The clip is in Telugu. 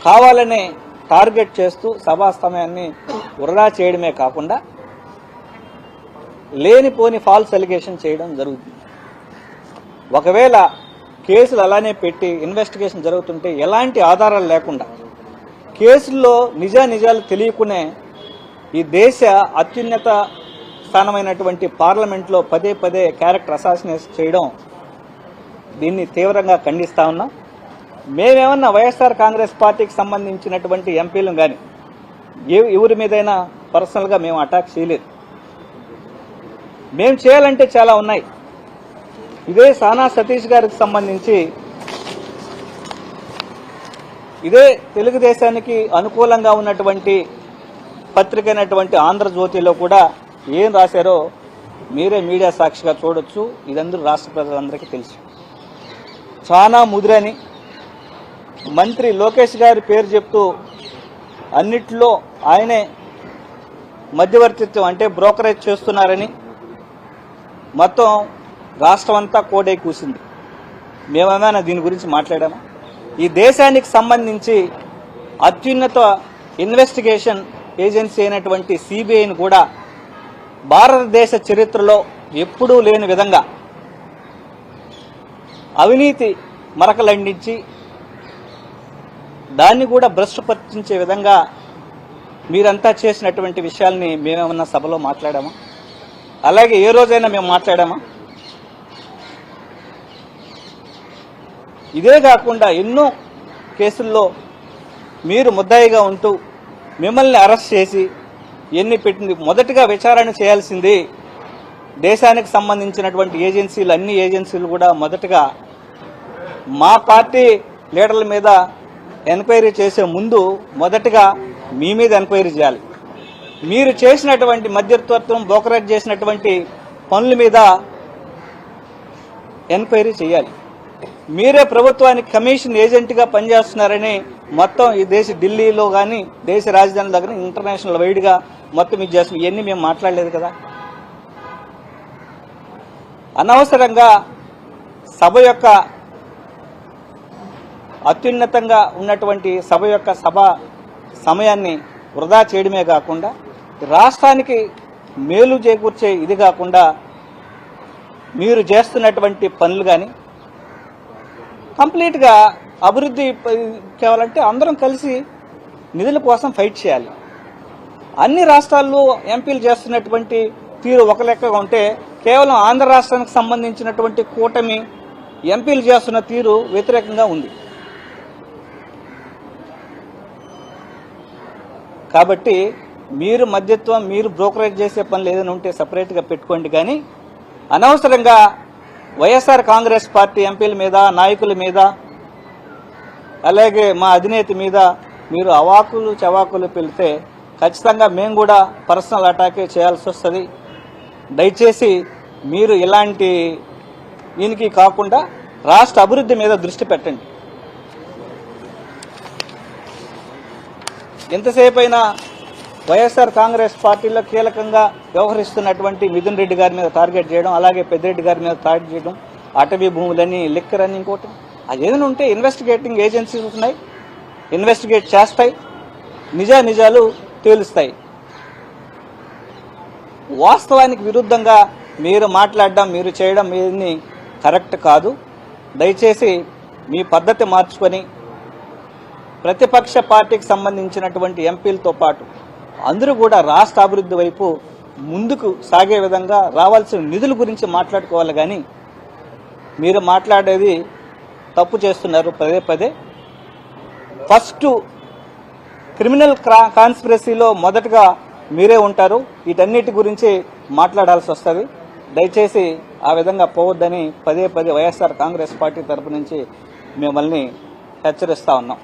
కావాలనే టార్గెట్ చేస్తూ సభా సమయాన్ని వృధా చేయడమే కాకుండా లేనిపోని ఫాల్స్ అలిగేషన్ చేయడం జరుగుతుంది. ఒకవేళ కేసులు అలానే పెట్టి ఇన్వెస్టిగేషన్ జరుగుతుంటే ఎలాంటి ఆధారాలు లేకుండా కేసుల్లో నిజాలు తెలియకునే ఈ దేశ అత్యున్నత స్థానమైనటువంటి పార్లమెంట్లో పదే క్యారెక్టర్ అసాసినేషన్ చేయడం, దీన్ని తీవ్రంగా ఖండిస్తా ఉన్నాం. మేమేమన్నా వైఎస్ఆర్ కాంగ్రెస్ పార్టీకి సంబంధించినటువంటి ఎంపీలను కానీ ఎవరి మీదైనా పర్సనల్గా మేము అటాక్ చేయలేదు. మేము చేయాలంటే చాలా ఉన్నాయి. ఇదే సానా సతీష్ గారికి సంబంధించి ఇదే తెలుగుదేశానికి అనుకూలంగా ఉన్నటువంటి పత్రిక అయినటువంటి ఆంధ్రజ్యోతిలో కూడా ఏం రాశారో మీరే మీడియా సాక్షిగా చూడొచ్చు. ఇదందరూ రాష్ట్ర ప్రజలందరికీ తెలుసు. చాలా ముదిరని మంత్రి లోకేష్ గారి పేరు చెప్తూ అన్నిట్లో ఆయనే మధ్యవర్తిత్వం అంటే బ్రోకరేజ్ చేస్తున్నారని మొత్తం రాష్ట్రం అంతా కోడై కూసింది. మేమేమైనా దీని గురించి మాట్లాడామా? ఈ దేశానికి సంబంధించి అత్యున్నత ఇన్వెస్టిగేషన్ ఏజెన్సీ అయినటువంటి సిబిఐని కూడా భారతదేశ చరిత్రలో ఎప్పుడూ లేని విధంగా అవినీతి మరకలండించి దాన్ని కూడా భ్రష్టుపట్టించే విధంగా మీరంతా చేసినటువంటి విషయాల్ని మేమేమన్నా సభలో మాట్లాడామా? అలాగే ఏ రోజైనా మేము మాట్లాడామా? ఇదే కాకుండా ఎన్నో కేసుల్లో మీరు ముద్దాయిగా ఉంటూ మిమ్మల్ని అరెస్ట్ చేసి ఎన్ని పెట్టింది. మొదటిగా విచారణ చేయాల్సింది దేశానికి సంబంధించినటువంటి ఏజెన్సీలు, అన్ని ఏజెన్సీలు కూడా మొదటగా మా పార్టీ లీడర్ల మీద ఎంక్వైరీ చేసే ముందు మొదటగా మీ మీద ఎంక్వైరీ చేయాలి. మీరు చేసినటువంటి మధ్యవర్తిత్వం, బ్రోకరేజ్ చేసినటువంటి పనుల మీద ఎంక్వైరీ చేయాలి. మీరే ప్రభుత్వానికి కమిషన్ ఏజెంట్గా పనిచేస్తున్నారని మొత్తం ఈ దేశ ఢిల్లీలో కానీ దేశ రాజధాని దగ్గర ఇంటర్నేషనల్ వైడ్గా మొత్తం ఇది చేస్తున్నాం. ఇవన్నీ మేము మాట్లాడలేదు కదా. అనవసరంగా సభ యొక్క అత్యున్నతంగా ఉన్నటువంటి సభ యొక్క సమయాన్ని వృధా చేయడమే కాకుండా రాష్ట్రానికి మేలు చేకూర్చే ఇది కాకుండా మీరు చేస్తున్నటువంటి పనులు కానీ కంప్లీట్గా అభివృద్ధి కావాలంటే అందరం కలిసి నిధుల కోసం ఫైట్ చేయాలి. అన్ని రాష్ట్రాల్లో ఎంపీలు చేస్తున్నటువంటి తీరు ఒక లెక్కగా ఉంటే కేవలం ఆంధ్ర రాష్ట్రానికి సంబంధించినటువంటి కూటమి ఎంపీలు చేస్తున్న తీరు వ్యతిరేకంగా ఉంది. కాబట్టి మీరు మధ్యత్వం, మీరు బ్రోకరేజ్ చేసే పనులు ఏదైనా ఉంటే సపరేట్గా పెట్టుకోండి. కానీ అనవసరంగా వైఎస్ఆర్ కాంగ్రెస్ పార్టీ ఎంపీల మీద, నాయకుల మీద, అలాగే మా అధినేత మీద మీరు అవాకులు చవాకులు పెళ్తే ఖచ్చితంగా మేము కూడా పర్సనల్ అటాకే చేయాల్సి వస్తుంది. దయచేసి మీరు ఇలాంటి దీనికి కాకుండా రాష్ట్ర అభివృద్ధి మీద దృష్టి పెట్టండి. ఎంతసేపు అయినా వైఎస్ఆర్ కాంగ్రెస్ పార్టీలో కీలకంగా వ్యవహరిస్తున్నటువంటి మిథున్ రెడ్డి గారి మీద టార్గెట్ చేయడం, అలాగే పెద్దిరెడ్డి గారి మీద టార్గెట్ చేయడం, అటవీ భూములని, లిక్కర్ అని, ఇంకోటి అది ఏదైనా ఉంటే ఇన్వెస్టిగేటింగ్ ఏజెన్సీస్ ఉన్నాయి, ఇన్వెస్టిగేట్ చేస్తాయి, నిజాలు తేలుస్తాయి. వాస్తవానికి విరుద్ధంగా మీరు మాట్లాడడం, మీరు చేయడం ఏది కరెక్ట్ కాదు. దయచేసి మీ పద్ధతి మార్చుకొని ప్రతిపక్ష పార్టీకి సంబంధించినటువంటి ఎంపీలతో పాటు అందరూ కూడా రాష్ట్ర అభివృద్ధి వైపు ముందుకు సాగే విధంగా రావాల్సిన నిధుల గురించి మాట్లాడుకోవాలి. కానీ మీరు మాట్లాడేది తప్పు చేస్తున్నారు. పదే ఫస్ట్ క్రిమినల్ కాన్స్పిరసీలో మొదటగా మీరే ఉంటారు. వీటన్నిటి గురించి మాట్లాడాల్సి వస్తుంది. దయచేసి ఆ విధంగా పోవద్దని పదే వైఎస్ఆర్ కాంగ్రెస్ పార్టీ తరపు నుంచి మిమ్మల్ని హెచ్చరిస్తా ఉన్నాం.